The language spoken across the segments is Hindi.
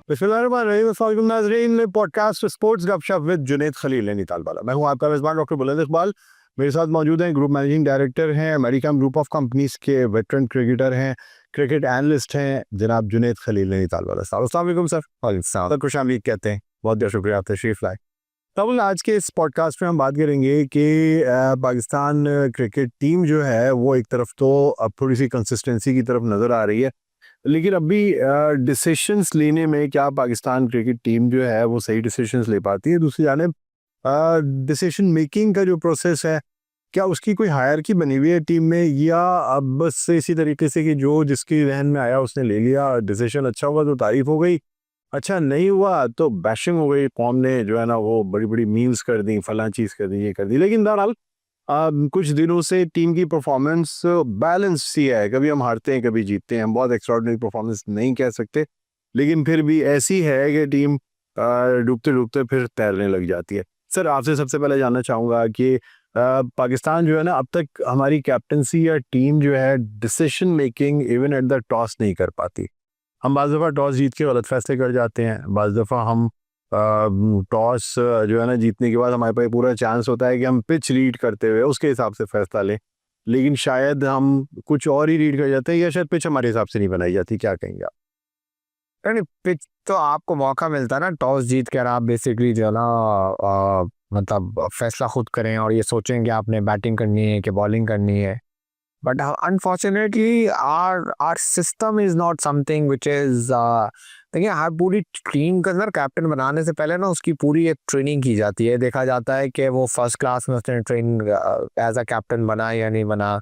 बिस्मिल्लाहिर्रहमानिर्रहीम नाज़रीन, पॉडकास्ट स्पोर्ट्स गपशप विद जुनैद खलील नैनीताल वाला। मैं हूं आपका मेज़बान डॉक्टर बुलंद इकबाल। मेरे साथ मौजूद हैं ग्रुप मैनेजिंग डायरेक्टर हैं, अमेरिकन ग्रुप ऑफ कंपनीज के वेटरन क्रिकेटर हैं, क्रिकेट एनालिस्ट हैं, जनाब जुनैद खलील नैनीताल वाला साहब। अस्सलाम वालेकुम सर। सर खुश आमदीद कहते हैं, बहुत बहुत शुक्रिया, आप तशरीफ लाए। तब आज के इस पॉडकास्ट में हम बात करेंगे कि पाकिस्तान क्रिकेट टीम जो है वो एक तरफ तो अब थोड़ी सी कंसिस्टेंसी की तरफ नज़र आ रही है, लेकिन अभी डिसीशंस लेने में क्या पाकिस्तान क्रिकेट टीम जो है वो सही डिसीशंस ले पाती है। दूसरी जानिब डिसीजन मेकिंग का जो प्रोसेस है, क्या उसकी कोई हायरार्की बनी हुई है टीम में, या अब बस इसी तरीके से कि जो जिसकी जहन में आया उसने ले लिया, डिसीजन अच्छा हुआ तो तारीफ हो गई, अच्छा नहीं हुआ तो बैशिंग हो गई, कौम ने जो है ना वो बड़ी बड़ी मीम्स कर दी, फलां चीज़ कर दी, ये कर दी। लेकिन बहरहाल कुछ दिनों से टीम की परफॉर्मेंस बैलेंस सी है, कभी हम हारते हैं कभी जीतते हैं, हम बहुत एक्स्ट्राऑर्डिनरी परफॉर्मेंस नहीं कह सकते, लेकिन फिर भी ऐसी है कि टीम डूबते डूबते फिर तैरने लग जाती है। सर आपसे सबसे पहले जानना चाहूँगा कि पाकिस्तान जो है ना अब तक हमारी कैप्टनसी या टीम जो है decision making even at the toss नहीं कर पाती। हम बाज़ दफ़ा टॉस जीत के गलत फैसले कर जाते हैं, बाज़ दफ़ा हम टॉस जो है ना जीतने के बाद हमारे पास पूरा चांस होता है कि हम पिच रीड करते हुए उसके हिसाब से फैसला लें, लेकिन शायद हम कुछ और ही रीड कर जाते हैं, या शायद पिच हमारे हिसाब से नहीं बनाई जाती। क्या कहेंगे आप? नहीं, पिच तो आपको मौका मिलता है ना टॉस जीत कर आप बेसिकली जो है ना मतलब फैसला खुद करें और ये सोचें कि आपने बैटिंग करनी है कि बॉलिंग करनी है। But unfortunately our our system is not something which is देखिए, हर पूरी टीम के अंदर कैप्टन बनाने से पहले ना उसकी पूरी एक ट्रेनिंग की जाती है। देखा जाता है कि वो फर्स्ट क्लास में उसने ट्रेन एज अ कैप्टन बना या नहीं बना।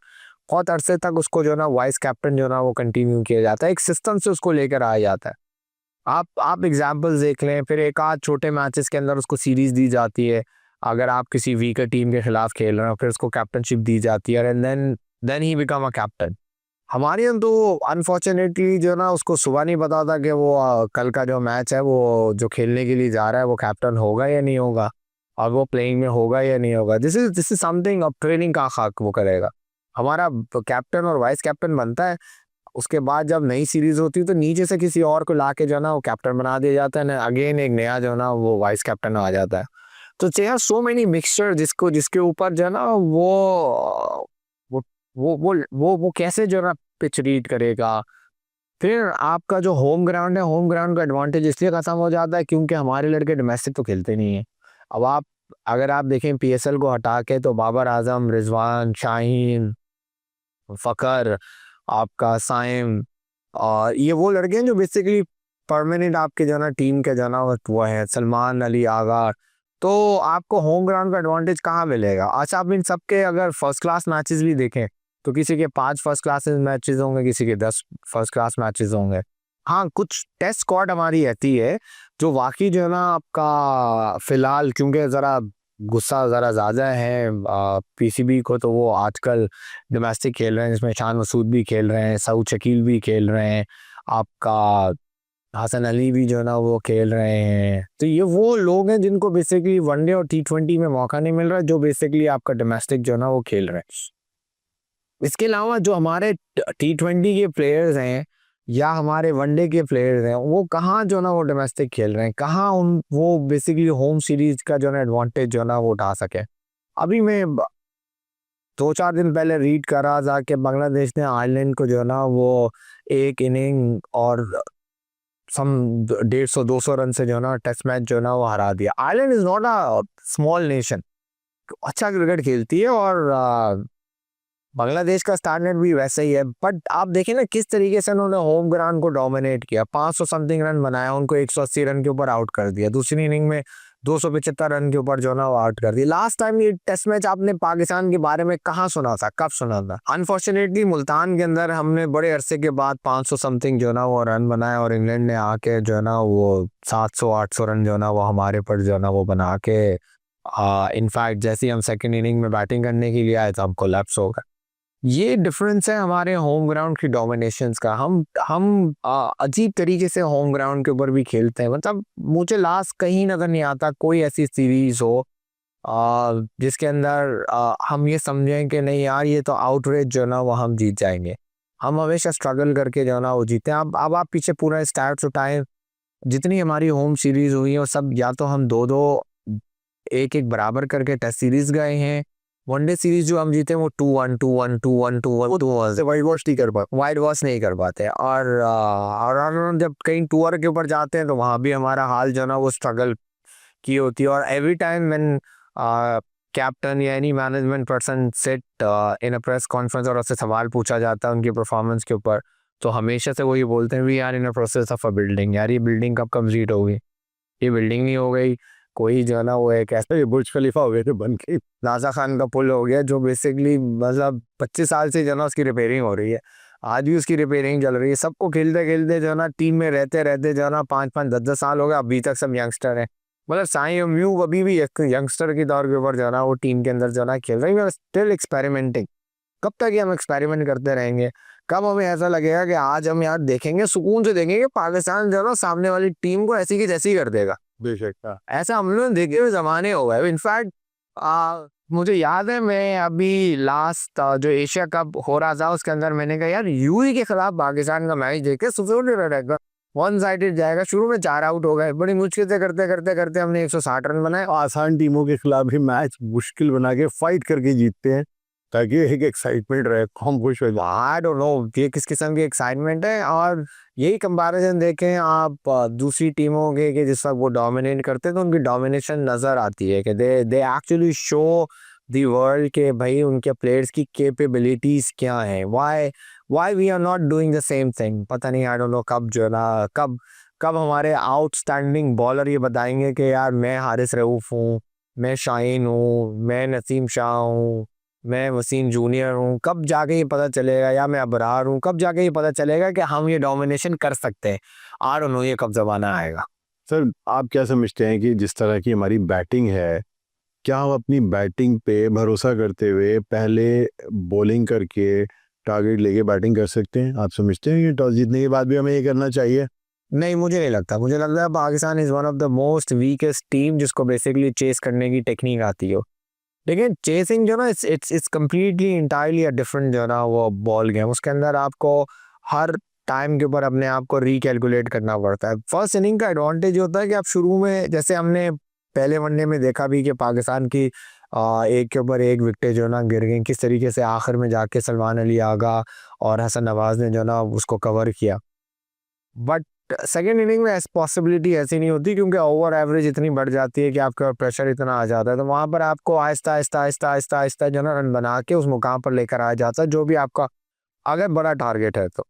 बहुत अरसे तक उसको जो है ना वाइस कैप्टन जो है ना वो कंटिन्यू किया जाता है, एक सिस्टम से उसको लेकर आया जाता है। आप एग्जाम्पल्स देख लें, फिर एक आध छोटे मैचेस के अंदर उसको सीरीज दी जाती है। अगर आप किसी वीकर टीम के खिलाफ खेल रहे हो फिर उसको कैप्टनशिप दी जाती है, and then he become a captain. हमारे यहाँ तो अनफॉर्चुनेटली जो ना उसको सुबह नहीं पता था कि वो कल का जो मैच है वो जो खेलने के लिए जा रहा है वो कैप्टन होगा या नहीं होगा, और वो प्लेइंग में होगा या नहीं होगा। दिस इज समथिंग, अब ट्रेनिंग का खाक वो करेगा। हमारा कैप्टन और वाइस कैप्टन बनता है, उसके बाद जब नई सीरीज होती है तो नीचे से किसी और को लाके जो है ना वो कैप्टन बना दिया जाता है ना, अगेन एक नया जो है ना वो वाइस कैप्टन आ जाता है। तो चाहिए सो मेनी मिक्सचर जिसको जिसके ऊपर जो है ना वो वो कैसे जो है ना पिच रीड करेगा। फिर आपका जो होम ग्राउंड है, होम ग्राउंड का एडवांटेज इसलिए खत्म हो जाता है क्योंकि हमारे लड़के डोमेस्टिक तो खेलते नहीं है। अब आप अगर आप देखें पीएसएल को हटा के तो बाबर आजम, रिजवान, शाहीन, फकर, आपका साइम, और ये वो लड़के हैं जो बेसिकली परमानेंट आपके जो ना टीम के जो ना वो है, सलमान अली आगा। तो आपको होम ग्राउंड का एडवांटेज कहाँ मिलेगा? अच्छा, आप इन सबके अगर फर्स्ट क्लास मैचेस भी देखें तो किसी के 5 फर्स्ट क्लास मैचेस होंगे, किसी के 10 फर्स्ट क्लास मैचेस होंगे। हाँ, कुछ टेस्ट स्क्वाड हमारी रहती है जो वाकई जो है ना आपका फिलहाल क्योंकि ज़रा गुस्सा ज़रा ज़्यादा है पीसीबी को, तो वो आजकल डोमेस्टिक खेल रहे हैं, जिसमें शान मसूद भी खेल रहे हैं, सऊद शकील भी खेल रहे हैं, आपका हसन अली भी जो है ना वो खेल रहे हैं। तो ये वो लोग हैं जिनको बेसिकली वनडे और टी20 में मौका नहीं मिल रहा, जो बेसिकली आपका डोमेस्टिक जो है ना वो खेल रहे हैं। इसके अलावा जो हमारे टी20 के प्लेयर्स हैं या हमारे वनडे के प्लेयर्स हैं, वो कहाँ जो ना वो डोमेस्टिक खेल रहे हैं, कहाँ उन वो बेसिकली होम सीरीज का जो ना एडवांटेज जो ना वो उठा सके। अभी मैं 2-4 दिन पहले रीड कर रहा था कि बांग्लादेश ने आयरलैंड को जो है ना वो एक इनिंग और सम 150-200 रन से जो है ना टेस्ट मैच जो है ना वो हरा दिया। Ireland is not a small nation, अच्छा क्रिकेट खेलती है, और बांग्लादेश का स्टैंडर्ड भी वैसा ही है। बट आप देखें ना किस तरीके से उन्होंने होम ग्राउंड को डोमिनेट किया, 500 समथिंग रन बनाया, उनको 180 रन के ऊपर आउट कर दिया। दूसरी इनिंग में 275 रन के ऊपर जो ना वो आउट कर दिया। लास्ट टाइम ये टेस्ट मैच आपने पाकिस्तान के बारे में कहाँ सुना था, कब सुना था? अनफॉर्चुनेटली मुल्तान के अंदर हमने बड़े अरसे के बाद 500 समथिंग जो ना वो रन बनाया, और इंग्लैंड ने आके जो है ना वो 700-800 रन जो ना वो हमारे पर जो ना वो बना के इनफैक्ट जैसे ही हम सेकेंड इनिंग में बैटिंग करने के लिए आए तो हम कोलैप्स हो गए। ये डिफरेंस है हमारे होम ग्राउंड की डोमिनेशंस का। हम अजीब तरीके से होम ग्राउंड के ऊपर भी खेलते हैं। मतलब मुझे लास्ट कहीं नजर नहीं आता कोई ऐसी सीरीज हो जिसके अंदर हम ये समझें कि नहीं यार ये तो आउटरेज जो ना वो हम जीत जाएंगे। हम हमेशा स्ट्रगल करके जो ना वो जीते हैं। अब आप पीछे पूरा स्टैट्स उठाएं, जितनी हमारी होम सीरीज हुई है वो सब या तो हम 2-2 1-1 बराबर करके टेस्ट सीरीज गए हैं। वनडे सीरीज जो हम जीते वो 2-1 2-1 2-1 2-1 2-1 वाइट वॉश नहीं कर पाते। वाइड वॉश नहीं कर पाते। और हम जब कहीं टूर के ऊपर जाते हैं तो वहाँ भी हमारा हाल जो ना वो स्ट्रगल की होती है। और एवरी टाइम व्हेन कैप्टन या any management person sit in a press conference और उससे सवाल पूछा जाता है उनकी परफॉर्मेंस के ऊपर, तो हमेशा से वो ये बोलते हैं we are in a process of a building. यार ये बिल्डिंग कब कंप्लीट होगी? ये बिल्डिंग नहीं हो गई, कोई जो है ना वो एक ऐसा ये बुर्ज खलीफा हो गए थे बन के। राजा खान का पुल हो गया जो बेसिकली मतलब 25 साल से जो है ना उसकी रिपेयरिंग हो रही है, आज भी उसकी रिपेयरिंग चल रही है। सबको खेलते खेलते जो है ना टीम में रहते रहते जो है ना 5-5 10-10 साल हो गए, अभी तक सब यंगस्टर हैं। मतलब साई म्यू अभी भी एक यंगस्टर की दौर के ऊपर जो है ना वो टीम के अंदर जो है ना खेल रही है, स्टिल एक्सपेरिमेंटिंग। कब तक ये हम एक्सपेरिमेंट करते रहेंगे? कब हमें ऐसा लगेगा कि आज हम यार देखेंगे, सुकून से देखेंगे पाकिस्तान जो है ना सामने वाली टीम को ऐसी की जैसी कर देगा? बेशक हाँ। ऐसा हम लोग देखे हुए जमाने हो गए। इनफैक्ट मुझे याद है मैं अभी लास्ट जो एशिया कप हो रहा था उसके अंदर मैंने कहा यार यूएई के खिलाफ पाकिस्तान का मैच देखे सुपर रहेगा, वन साइडेड जाएगा। शुरू में 4 आउट हो गए, बड़ी मुश्किल से करते करते करते हमने 160 रन बनाए। आसान टीमों के खिलाफ भी मैच मुश्किल बना के फाइट करके जीतते हैं ताकि एक एक्साइटमेंट रहे, हम खुश हो जाए। आई डोंट नो ये किस किस्म की एक्साइटमेंट है। और यही कंपैरिजन देखें आप दूसरी टीमों के कि जिस वक्त वो डोमिनेट करते हैं तो उनकी डोमिनेशन नज़र आती है कि they actually show the world के भाई उनके प्लेयर्स की कैपेबिलिटीज़ क्या हैं। Why we are not doing the same thing? पता नहीं, आई डोंट नो कब जो है ना कब कब हमारे आउटस्टैंडिंग बॉलर ये बताएंगे कि यार मैं हारिस रऊफ हूँ, मैं शाहीन हूँ, मैं नसीम शाह हूँ, मैं वसीम जूनियर हूँ। कब जाके ये पता चलेगा, या मैं अबरार हूँ, कब जाके ये पता चलेगा कि हम ये डोमिनेशन कर सकते हैं? आई डोंट नो ये कब ज़माना आएगा। सर आप क्या समझते हैं कि जिस तरह की हमारी बैटिंग है, क्या हम अपनी बैटिंग पे भरोसा करते हुए पहले बॉलिंग करके टारगेट लेके बैटिंग कर सकते हैं? आप समझते हैं कि टॉस जीतने के बाद भी हमें ये करना चाहिए? नहीं, मुझे नहीं लगता। मुझे लगता है Pakistan is one of the most weakest team जिसको बेसिकली चेस करने की टेक्निक आती हो। लेकिन चेसिंग जो ना it's completely entirely a different जो है ना वो बॉल गेम। उसके अंदर आपको हर टाइम के ऊपर अपने आप को रिकैलकुलेट करना पड़ता है। फर्स्ट इनिंग का एडवांटेज होता है कि आप शुरू में, जैसे हमने पहले वनडे में देखा भी कि पाकिस्तान की एक के ऊपर एक विकेट जो है ना गिर गई, किस तरीके से आखिर में जाके सलमान अली आगा और हसन नवाज ने जो है ना उसको कवर किया। बट सेकेंड इनिंग में पॉसिबिलिटी ऐसी नहीं होती क्योंकि ओवर एवरेज इतनी बढ़ जाती है कि आपका प्रेशर इतना आ जाता है, तो वहाँ पर आपको आहिस्ता आहिस्ता आहिस्ता आहिस्ता आहिस्ता जो है ना रन बना के उस मुकाम पर लेकर आया जाता है जो भी आपका अगर बड़ा टारगेट है तो।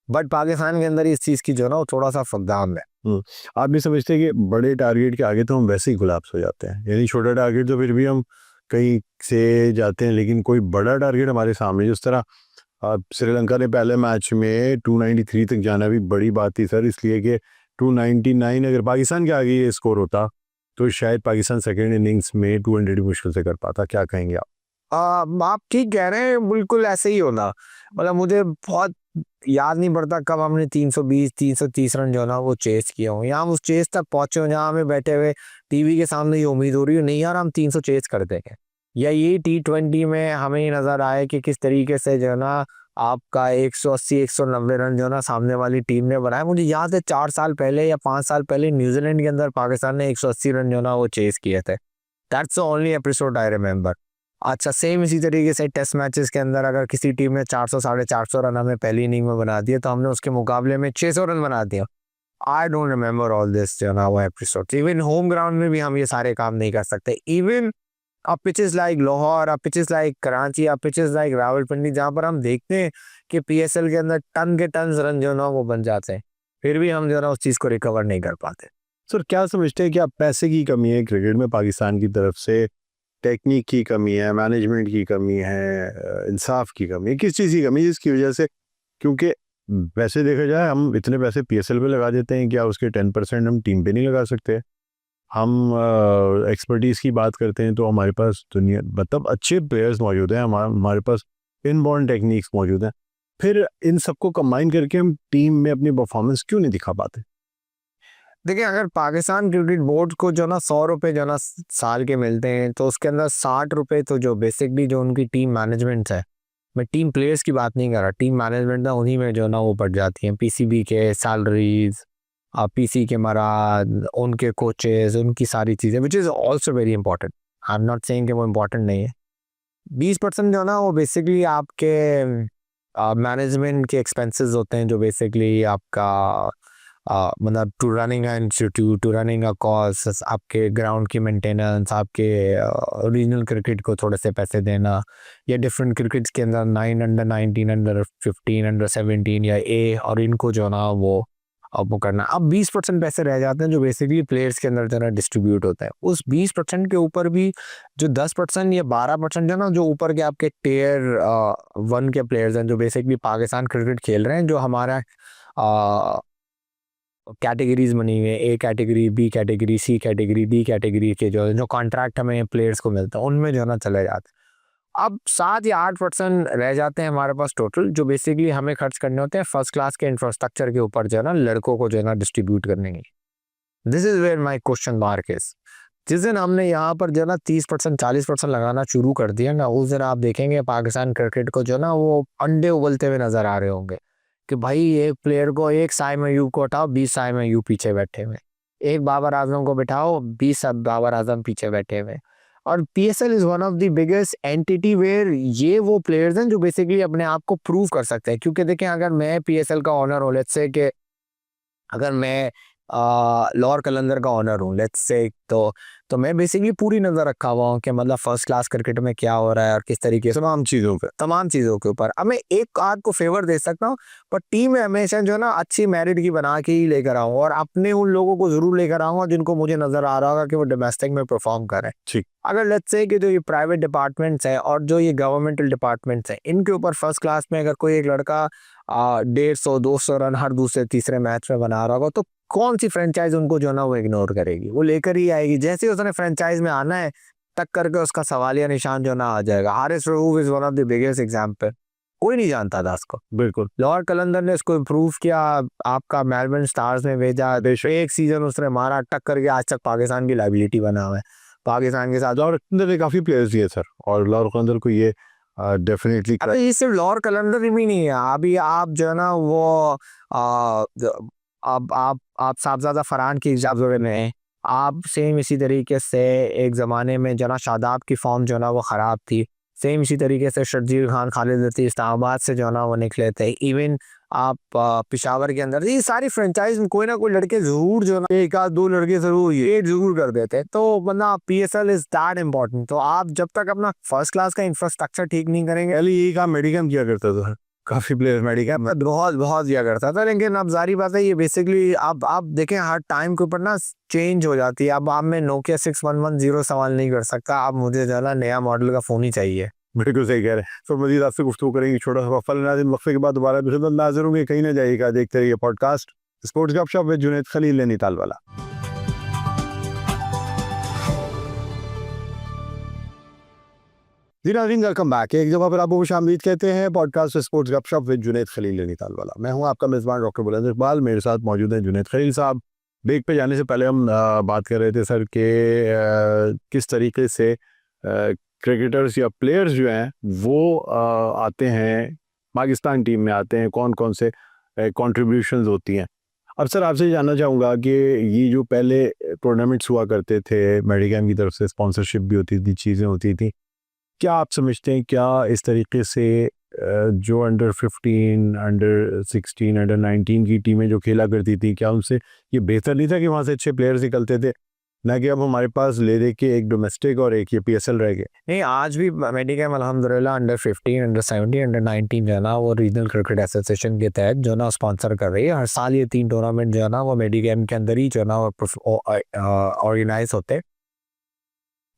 बट पाकिस्तान के अंदर इस चीज़ की जो है ना वो थोड़ा सा फकदान है। आप नहीं समझते कि बड़े टारगेट के आगे तो हम वैसे ही गुलाब्स हो जाते हैं? यानी छोटा टारगेट तो फिर भी हम कहीं से जाते हैं, लेकिन कोई बड़ा टारगेट हमारे सामने, जिस तरह श्रीलंका ने पहले मैच में 293 तक जाना भी बड़ी बात थी सर, इसलिए कि 299 अगर पाकिस्तान के आगे ये स्कोर होता तो शायद पाकिस्तान सेकेंड इनिंग्स में 200 मुश्किल से कर पाता। क्या कहेंगे आप? आप ठीक कह रहे हैं, बिल्कुल ऐसे ही होना। मतलब मुझे बहुत याद नहीं पड़ता कब हमने 320 330 रन जो है ना वो चेस किया हो, या हम उस चेस तक पहुंचे हो जहाँ हमें बैठे हुए टीवी के सामने ये उम्मीद हो रही हो नहीं यार हम 300 चेस कर देंगे, या ये T20 में हमें ये नज़र आए कि किस तरीके से जो है ना आपका 180 190 रन जो है ना सामने वाली टीम ने बनाया। मुझे याद है 4 साल पहले या 5 साल पहले न्यूजीलैंड के अंदर पाकिस्तान ने 180 रन जो है ना वो चेस किए थे। That's the only episode I remember. अच्छा, सेम इसी तरीके से टेस्ट मैचेस के अंदर अगर किसी टीम ने 400 साढ़े 400 रन हमें पहली इनिंग में बना दिए तो हमने उसके मुकाबले में 600 रन बना दिया। I don't remember all this जो ना वो एपिसोड। इवन होम ग्राउंड में भी हम ये सारे काम नहीं कर सकते। इवन अब पिचेस लाइक लाहौर, अब पिचेस लाइक कराची, अब पिचेस लाइक रावलपिंडी जहाँ पर हम देखते हैं कि PSL के अंदर टन के टन रन जो ना वो बन जाते हैं, फिर भी हम जो ना उस चीज़ को रिकवर नहीं कर पाते। सर क्या समझते हैं कि अब पैसे की कमी है क्रिकेट में पाकिस्तान की तरफ से, टेक्निक की कमी है, मैनेजमेंट की कमी है, इंसाफ की कमी है, किस चीज़ की कमी है जिसकी वजह से? क्योंकि वैसे देखा जाए हम इतने पैसे PSL पे लगा देते हैं, क्या उसके 10% हम टीम पे नहीं लगा सकते? हम एक्सपर्टीज़ की बात करते हैं तो हमारे पास दुनिया मतलब अच्छे प्लेयर्स मौजूद हैं, हमारे पास इनबॉर्न टेक्निक्स मौजूद हैं, फिर इन सबको कंबाइन करके हम टीम में अपनी परफॉर्मेंस क्यों नहीं दिखा पाते? देखिए, अगर पाकिस्तान क्रिकेट बोर्ड को जो ना 100 रुपये जो ना साल के मिलते हैं तो उसके अंदर 60 रुपये तो जो बेसिकली जो उनकी टीम मैनेजमेंट है, मैं टीम प्लेयर्स की बात नहीं कर रहा, टीम मैनेजमेंट ना उन्हीं में जो ना वो पड़ जाती हैं, PCB के सैलरीज, पीसी कैमरा, उनके कोचेस, उनकी सारी चीज़ें, which is also very important. I am not saying कि वो इम्पोर्टेंट नहीं है। 20% जो है ना वो बेसिकली आपके मैनेजमेंट के एक्सपेंसेस होते हैं, जो बेसिकली आपका मतलब to running a institute, to running a cause, आपके ग्राउंड की मेंटेनेंस, आपके रीजनल क्रिकेट को थोड़े से पैसे देना, या डिफरेंट क्रिकेट्स के अंदर 9 अंडर 19 अंडर 15 अंडर 17 या ए, और इनको जो ना वो अब वो करना। अब 20% पैसे रह जाते हैं जो बेसिकली प्लेयर्स के अंदर जो है डिस्ट्रीब्यूट होता है। उस 20% के ऊपर भी जो 10% या 12% जो ना जो ऊपर के आपके टियर 1 के प्लेयर्स हैं, जो बेसिकली पाकिस्तान क्रिकेट खेल रहे हैं, जो हमारा कैटेगरीज बनी हुई है, A category, B category, C category, D category के जो कॉन्ट्रैक्ट हमें प्लेयर्स को मिलता है, उनमें जो है ना चले जाते हैं। अब 7 या 8% रह जाते हैं हमारे पास टोटल, जो बेसिकली हमें खर्च करने होते हैं फर्स्ट क्लास के इंफ्रास्ट्रक्चर के ऊपर, जो है ना लड़कों को जो है ना डिस्ट्रीब्यूट करने की। This is where my question mark is. जिस दिन हमने यहाँ पर जो है ना 30% 40% लगाना शुरू कर दिया ना, उस दिन आप देखेंगे पाकिस्तान क्रिकेट को जो ना वो अंडे उबलते हुए नजर आ रहे होंगे कि भाई एक प्लेयर को एक साइम अयूब को हटाओ, 20 साइम अयूब पीछे बैठे हुए, एक बाबर आजम को बिठाओ, 20 बाबर आजम पीछे बैठे हुए। और PSL is one of the biggest entity where ये वो प्लेयर्स हैं जो बेसिकली अपने आप को प्रूव कर सकते हैं। क्योंकि देखें, अगर मैं पीएसएल का ऑनर हूँ, लेट्स से कि अगर मैं लाहौर कलंदर का ऑनर हूँ, लेट्स से, तो मैं बेसिकली पूरी नज़र रखा हुआ हूँ कि मतलब फर्स्ट क्लास क्रिकेट में क्या हो रहा है और किस तरीके से तमाम चीज़ों के ऊपर। अब मैं एक आध को फेवर दे सकता हूँ, पर टीम में हमेशा जो है ना अच्छी मेरिट की बना के ही लेकर आऊँगा, और अपने उन लोगों को ज़रूर लेकर आऊँगा जिनको मुझे नज़र आ रहा होगा कि वो डोमेस्टिक में परफॉर्म करें। ठीक। अगर लेट्स से कि जो ये प्राइवेट डिपार्टमेंट्स हैं और जो ये गवर्नमेंटल डिपार्टमेंट्स हैं, इनके ऊपर फर्स्ट क्लास में अगर कोई एक लड़का 150-200 रन हर दूसरे तीसरे मैच में बना रहा होगा, तो कौन सी फ्रेंचाइज उनको जो ना वो इग्नोर करेगी? वो लेकर ही आएगी। जैसे ही उसने फ्रेंचाइज में आना है, टक करके उसका सवालिया निशान जो ना आ जाएगा। Haris Rauf is one of the biggest example. कोई नहीं जानता था उसको। बिल्कुल। लाहौर कलंदर ने इसको इम्प्रूव किया, आपका मेलबर्न स्टार्स में भेजा, एक सीजन उसने मारा, टक करके आज तक पाकिस्तान की लाइबिलिटी बना हुआ है पाकिस्तान के साथ। लाहौर कलंदर ने काफ़ी प्लेयर्स दिए सर, और लाहौर कलंदर को ये डेफिनेटली अरे ये सिर्फ लाहौर कलंदर ही नहीं है, अभी आप जो है ना वो आप साहबजादा फरहान की जाब्ज़े में हैं। आप सेम इसी तरीके से एक ज़माने में जो ना शादाब की फॉर्म जो ना वो ख़राब थी, सेम इसी तरीके से शर्जील खान, खालिद लतीफ़ इस्लामाबाद से जो ना वो निकले थे। इवन आप पेशावर के अंदर ये सारी फ्रेंचाइज में कोई ना कोई लड़के ज़रूर जो ना एक आध दो लड़के ज़रूर ये ज़रूर कर देते हैं। तो मतलब पीएसएल इज़ दैट इम्पोर्टेंट। तो आप जब तक अपना फर्स्ट क्लास का इंफ्रास्ट्रक्चर ठीक नहीं करेंगे, पहले यही काम मेडिकम किया करता था, काफ़ी प्लेयर्स मेडिकम बहुत दिया करता था। लेकिन अब जारी बात है, ये बेसिकली अब आप देखें हर टाइम के ऊपर ना चेंज हो जाती है। अब आप मैं नोकिया 6110 इस्तेमाल नहीं कर सकता, अब मुझे जो है ना नया मॉडल का फ़ोन ही चाहिए। बिल्कुल सही कह रहे हैं। तो मज़ीद आपसे गुफ्तगू करेंगे, छोटा सा वक्फा लेना है, वक्फे के बाद दोबारा भी खिदमत में हाज़िर होंगे। कहीं ना जाइएगा, देखते रहिए पॉडकास्ट स्पोर्ट्स गपशप विद जुनैद खलील नैनीताल वाला। जी नाज़रीन, वेलकम बैक। एक जगह पर आपको खुशामदीद कहते हैं पॉडकास्ट स्पोर्ट्स गपशप विद जुनैद खलील नैनीताल वाला। मैं हूं आपका मेज़बान डॉक्टर बुलंद इकबाल। मेरे साथ मौजूद हैं जुनैद खलील साहब। ब्रेक पे जाने से पहले हम बात कर रहे थे सर के किस तरीके से क्रिकेटर्स या प्लेयर्स जो हैं वो आते हैं पाकिस्तान टीम में, आते हैं, कौन कौन से कंट्रीब्यूशंस होती हैं। अब सर आपसे जानना चाहूँगा कि ये जो पहले टूर्नामेंट्स हुआ करते थे, मेडिकम की तरफ से स्पॉन्सरशिप भी होती थी, चीज़ें होती थी, क्या आप समझते हैं क्या इस तरीके से जो अंडर 15, अंडर 16, अंडर 19 की टीमें जो खेला करती थी, क्या उनसे ये बेहतर नहीं था कि वहाँ से अच्छे प्लेयर्स निकलते थे, ना कि अब हमारे पास ले दे के एक डोमेस्टिक और एक ये पीएसएल रह गए? नहीं, आज भी मेडिकम अल्हम्दुलिल्लाह अंडर 15, अंडर 17, अंडर 19 जो है ना वो रीजनल क्रिकेट एसोसिएशन के तहत जो है ना स्पॉन्सर कर रही है। हर साल ये 3 टूर्नामेंट जो है ना वो मेडिकम के अंदर ही जो है ना ऑर्गेनाइज होते हैं,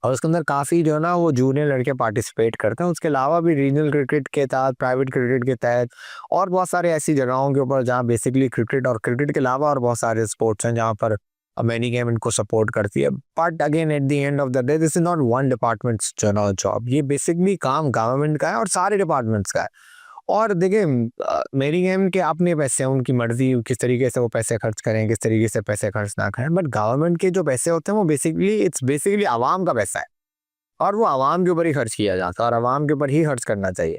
और उसके अंदर काफ़ी जो है ना वो जूनियर लड़के पार्टिसिपेट करते हैं। उसके अलावा भी रीजनल क्रिकेट के तहत, प्राइवेट क्रिकेट के तहत और बहुत सारे ऐसी जगहों के ऊपर जहाँ बेसिकली क्रिकेट और क्रिकेट के अलावा और बहुत सारे स्पोर्ट्स हैं जहाँ पर मेनी गेम इनको सपोर्ट करती है। But again at the end of the day this is not one departments जो ना जॉब, ये बेसिकली काम गवर्नमेंट का है और सारे डिपार्टमेंट्स का है। और देखिए मेरी गेम के अपने पैसे हैं, उनकी मर्जी किस तरीके से वो पैसे खर्च करें, किस तरीके से पैसे खर्च ना करें। बट गवर्नमेंट के जो पैसे होते हैं वो बेसिकली आवाम का पैसा है, और वो आवाम के ऊपर ही खर्च किया जाता है और आवाम के ऊपर ही खर्च करना चाहिए।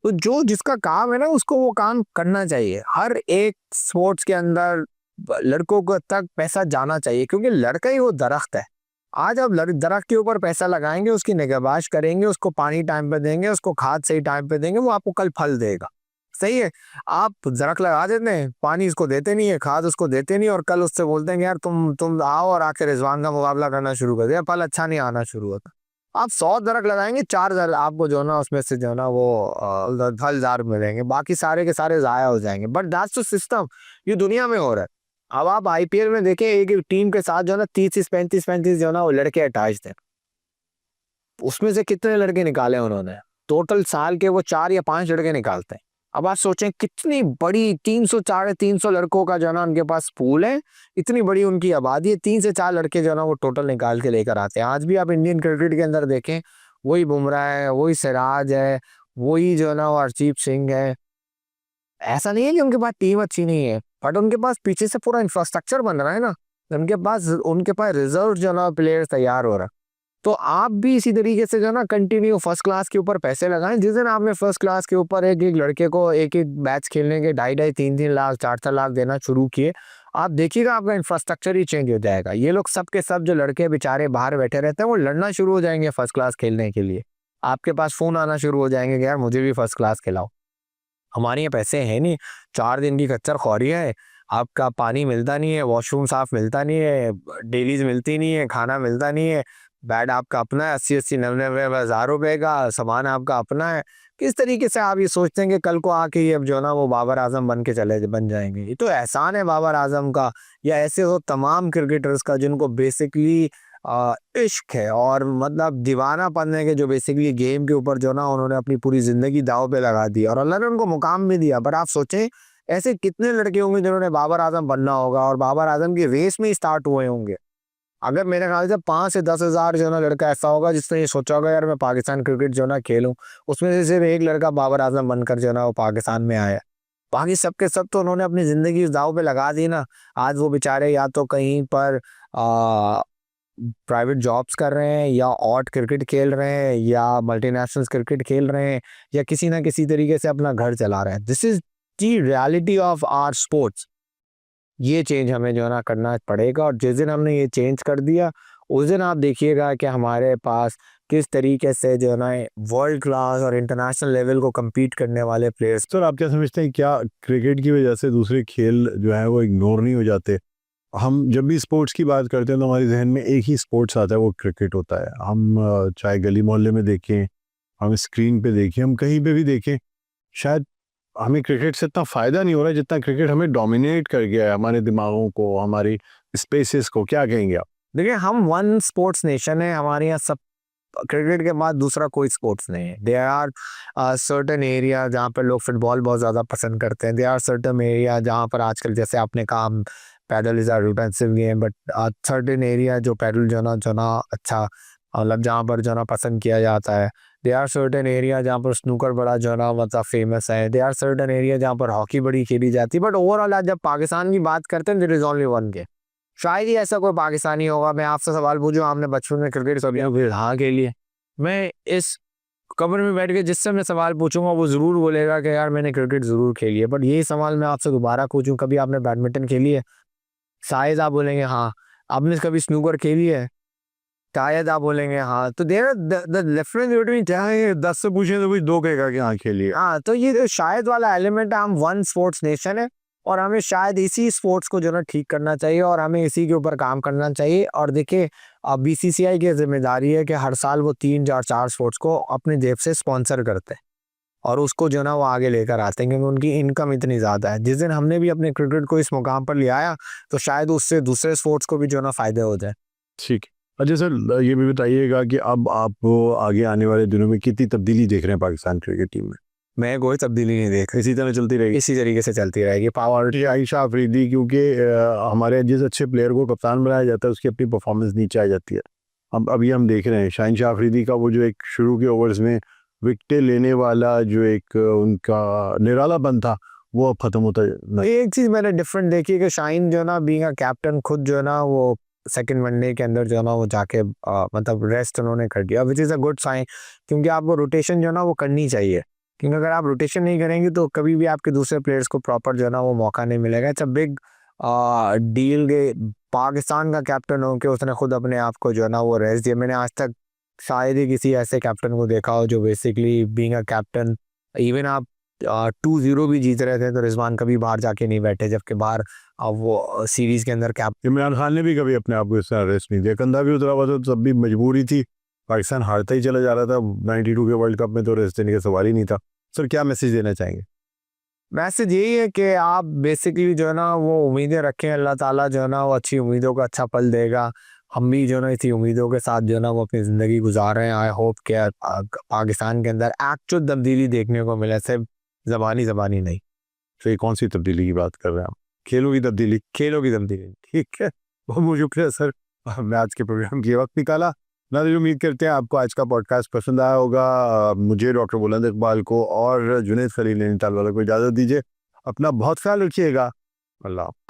तो जो जिसका काम है ना उसको वो काम करना चाहिए। हर एक स्पोर्ट्स के अंदर लड़कों को तक पैसा जाना चाहिए, क्योंकि लड़का ही वो दरख्त है। आज आप दरख्त के ऊपर पैसा लगाएंगे, उसकी निगहबाश करेंगे, उसको पानी टाइम पे देंगे, उसको खाद सही टाइम पे देंगे, वो आपको कल फल देगा। सही है। आप दरख्त लगा देते हैं, पानी उसको देते नहीं है, खाद उसको देते नहीं, और कल उससे बोलते हैं कि यार तुम आओ और आके रिजवान का मुकाबला करना शुरू कर दिया, फल अच्छा नहीं आना शुरू होता। आप 100 दरख्त लगाएंगे, 4 आपको जो है ना उसमें से जो है ना वो फलदार मिलेंगे, बाकी सारे के सारे जाया हो जाएंगे। बट दैट्स द सिस्टम, ये दुनिया में हो रहा है। अब आप आईपीएल में देखें, एक एक टीम के साथ जो है ना 30-35 जो है ना वो लड़के अटैच थे, उसमें से कितने लड़के निकाले उन्होंने? टोटल साल के वो 4 या 5 लड़के निकालते हैं। अब आप सोचें कितनी बड़ी 300 350 लड़कों का जो है ना उनके पास पूल है, इतनी बड़ी उनकी आबादी है, 3 से 4 लड़के जो है ना वो टोटल निकाल के लेकर आते हैं। आज भी आप इंडियन क्रिकेट के अंदर देखें, वही बुमराह है, वही सिराज है, वही जो है ना वो हरजीत सिंह है। ऐसा नहीं है कि उनके पास टीम अच्छी नहीं है, बट उनके पास पीछे से पूरा इंफ्रास्ट्रक्चर बन रहा है ना, उनके पास रिजर्व जो है ना प्लेयर तैयार हो रहा है। तो आप भी इसी तरीके से जो है ना कंटिन्यू फर्स्ट क्लास के ऊपर पैसे लगाएं। जिस दिन आपने फर्स्ट क्लास के ऊपर एक एक लड़के को एक एक मैच खेलने के 2.5-3-3 लाख 4-4 लाख देना शुरू किए, आप देखिएगा आपका इंफ्रास्ट्रक्चर ही चेंज हो जाएगा। ये लोग सब के सब जो लड़के बेचारे बाहर बैठे रहते हैं, वो लड़ना शुरू हो जाएंगे फर्स्ट क्लास खेलने के लिए। आपके पास फोन आना शुरू हो जाएंगे कि यार मुझे भी फर्स्ट क्लास खिलाओ। हमारे यहाँ पैसे हैं नहीं, 4 दिन की कच्चर खौरिया है, आपका पानी मिलता नहीं है, वॉशरूम साफ मिलता नहीं है, डेलीज मिलती नहीं है, खाना मिलता नहीं है, बेड आपका अपना है, 80-80 90-90 हज़ार रुपए का सामान आपका अपना है। किस तरीके से आप ये सोचते हैं कि कल को आके ये अब जो है ना वो बाबर आजम बन जाएंगे? ये तो एहसान है बाबर आजम का, या ऐसे हो तमाम क्रिकेटर्स का जिनको बेसिकली इश्क है और मतलब दीवाना पन्ने के, जो बेसिकली गेम के ऊपर जो ना उन्होंने अपनी पूरी जिंदगी दाव पे लगा दी और अल्लाह ने उनको मुकाम भी दिया। पर आप सोचें ऐसे कितने लड़के होंगे जिन्होंने बाबर आजम बनना होगा और बाबर आजम की रेस में ही स्टार्ट हुए होंगे। अगर मेरे ख्याल से 5 से 10 हज़ार जो ना लड़का ऐसा होगा जिसने ये सोचा होगा यार मैं पाकिस्तान क्रिकेट जो ना खेलूं, उसमें से सिर्फ एक लड़का बाबर आजम बनकर जो ना वो पाकिस्तान में आया। बाकी सब के सब तो उन्होंने अपनी जिंदगी उस दाव पे लगा दी ना। आज वो बेचारे या तो कहीं पर प्राइवेट जॉब्स कर रहे हैं, या ऑट क्रिकेट खेल रहे हैं, या मल्टीनेशनल क्रिकेट खेल रहे हैं, या किसी ना किसी तरीके से अपना घर चला रहे हैं। This is the reality of our sports. ये चेंज हमें जो है ना करना पड़ेगा, और जिस दिन हमने ये चेंज कर दिया उस दिन आप देखिएगा कि हमारे पास किस तरीके से जो है ना वर्ल्ड क्लास और इंटरनेशनल लेवल को compete करने वाले प्लेयर्स। सर आप क्या समझते हैं, क्या क्रिकेट की वजह से दूसरे खेल जो है वो इग्नोर नहीं हो जाते? हम जब भी स्पोर्ट्स की बात करते हैं तो हमारे जहन में एक ही स्पोर्ट्स आता है, वो क्रिकेट होता है। हम चाहे गली मोहल्ले में देखें, हम स्क्रीन पे देखें, हम कहीं पे भी देखें, शायद हमें क्रिकेट से इतना फ़ायदा नहीं हो रहा है जितना क्रिकेट हमें डोमिनेट कर गया है, हमारे दिमागों को, हमारी स्पेसेस को। क्या कहेंगे आप? देखिए हम वन स्पोर्ट्स नेशन है, हमारे यहाँ सब क्रिकेट के बाद दूसरा कोई स्पोर्ट्स नहीं है। देयर आर सर्टेन एरिया जहाँ पर लोग फुटबॉल बहुत ज़्यादा पसंद करते हैं। देयर आर सर्टेन एरिया जहाँ पर आजकल जैसे आपने कहा paddle is our defensive game, but certain area जो पैडल जो ना अच्छा मतलब जहाँ पर जो ना पसंद किया जाता है। दे आर सर्टेन एरिया जहाँ पर स्नूकर बड़ा जो ना मतलब फेमस है। दे आर सर्टेन एरिया जहाँ पर हॉकी बड़ी खेली जाती है। बट ओवरऑल आज जब पाकिस्तान की बात करते हैं, there is only one game. शायद ही ऐसा कोई पाकिस्तानी होगा, मैं आपसे सवाल पूछूं आपने बचपन में क्रिकेट कभी हाँ के लिए, मैं इस कब्र में बैठ के जिससे मैं सवाल पूछूंगा वो ज़रूर बोलेगा कि यार मैंने क्रिकेट ज़रूर खेली है। बट यही सवाल मैं आपसे दोबारा पूछूं, कभी आपने बैडमिंटन खेली है? शायद आप बोलेंगे हाँ। आपने कभी स्नूकर खेली है? शायद आप बोलेंगे हाँ। तो देर द डिफरेंस बिटवीन, चाहे 10 से पूछें तो कोई 2 कहेगा कि हाँ खेलिए। हाँ, तो ये जो शायद वाला एलिमेंट है, हम वन स्पोर्ट्स नेशन है और हमें शायद इसी स्पोर्ट्स को जो ना ठीक करना चाहिए और हमें इसी के ऊपर काम करना चाहिए। और देखिए अब बीसीसीआई की जिम्मेदारी है कि हर साल वो 3 या 4 स्पोर्ट्स को अपने जेब से स्पॉन्सर करते हैं और उसको जो ना वो आगे लेकर आते हैं, क्योंकि उनकी इनकम इतनी ज़्यादा है। जिस दिन हमने भी अपने क्रिकेट को इस मुकाम पर ले आया तो शायद उससे दूसरे स्पोर्ट्स को भी जो ना फ़ायदे हो जाए। ठीक है। अच्छा सर, ये भी बताइएगा कि अब आप आगे आने वाले दिनों में कितनी तब्दीली देख रहे हैं पाकिस्तान क्रिकेट टीम में? मैं कोई तब्दीली नहीं देख, इसी तरह चलती रहेगी? इसी तरीके से चलती रहेगी। पावर आयशा अफरीदी, क्योंकि हमारे जिस अच्छे प्लेयर को कप्तान बनाया जाता है उसकी अपनी परफॉर्मेंस नीचे आ जाती है। अब अभी हम देख रहे हैं शाहिनशाह अफरीदी का वो जो एक शुरू के ओवर्स में विकेटें लेने वाला जो एक उनका निरालापन था वो अब ख़त्म होता है। एक चीज़ मैंने डिफरेंट देखी कि शाहीन जो ना बीइंग अ कैप्टन खुद जो ना वो सेकंड वनडे के अंदर जो ना वो जाके मतलब रेस्ट उन्होंने कर दिया, which is a good sign. क्योंकि आपको रोटेशन जो ना वो करनी चाहिए, क्योंकि अगर आप रोटेशन नहीं करेंगे तो कभी भी आपके दूसरे प्लेयर्स को प्रॉपर जो ना वो मौका नहीं मिलेगा। इट्स अ बिग डील के पाकिस्तान का कैप्टन हो के उसने खुद अपने आप को जो है ना वो रेस्ट दिया। मैंने आज तक शायद ही किसी ऐसे कैप्टन को देखा हो जो basically being a captain, even आप 2-0 भी जीत रहे थे तो रिजवान कभी बाहर जाके नहीं बैठे, जबकि बाहर वो सीरीज के अंदर कैप्टन। इमरान खान ने भी कभी अपने आप को इस तरह रेस्ट नहीं दिया, कंधा भी उतरा हुआ था तब भी मजबूरी थी, पाकिस्तान हारता ही चला जा रहा था 92 के वर्ल्ड कप में, तो रेस्ट देने का सवाल ही नहीं था। सर क्या मैसेज देना चाहेंगे? मैसेज यही है कि आप बेसिकली जो है ना वो उम्मीदें रखें, अल्लाह ताला जो है ना वो अच्छी उम्मीदों का अच्छा फल देगा। हम भी जो है ना इसी उम्मीदों के साथ जो है ना वो अपनी ज़िंदगी गुजार रहे हैं। आई होप कि पाकिस्तान के अंदर एक्चुअल तब्दीली देखने को मिले, सिर्फ ज़बानी नहीं। तो ये कौन सी तब्दीली की बात कर रहे हैं आप? खेलों की तब्दीली? खेलों की तब्दीली। ठीक है, बहुत बहुत शुक्रिया सर, हमने आज के प्रोग्राम के वक्त निकाला। नाज़रीन उम्मीद करते हैं आपको आज का पॉडकास्ट पसंद आया होगा। मुझे, डॉक्टर बुलंद इकबाल को और जुनैद खलील नैनीताल वालों को इजाज़त दीजिए। अपना बहुत ख्याल रखिएगा। अल्लाह।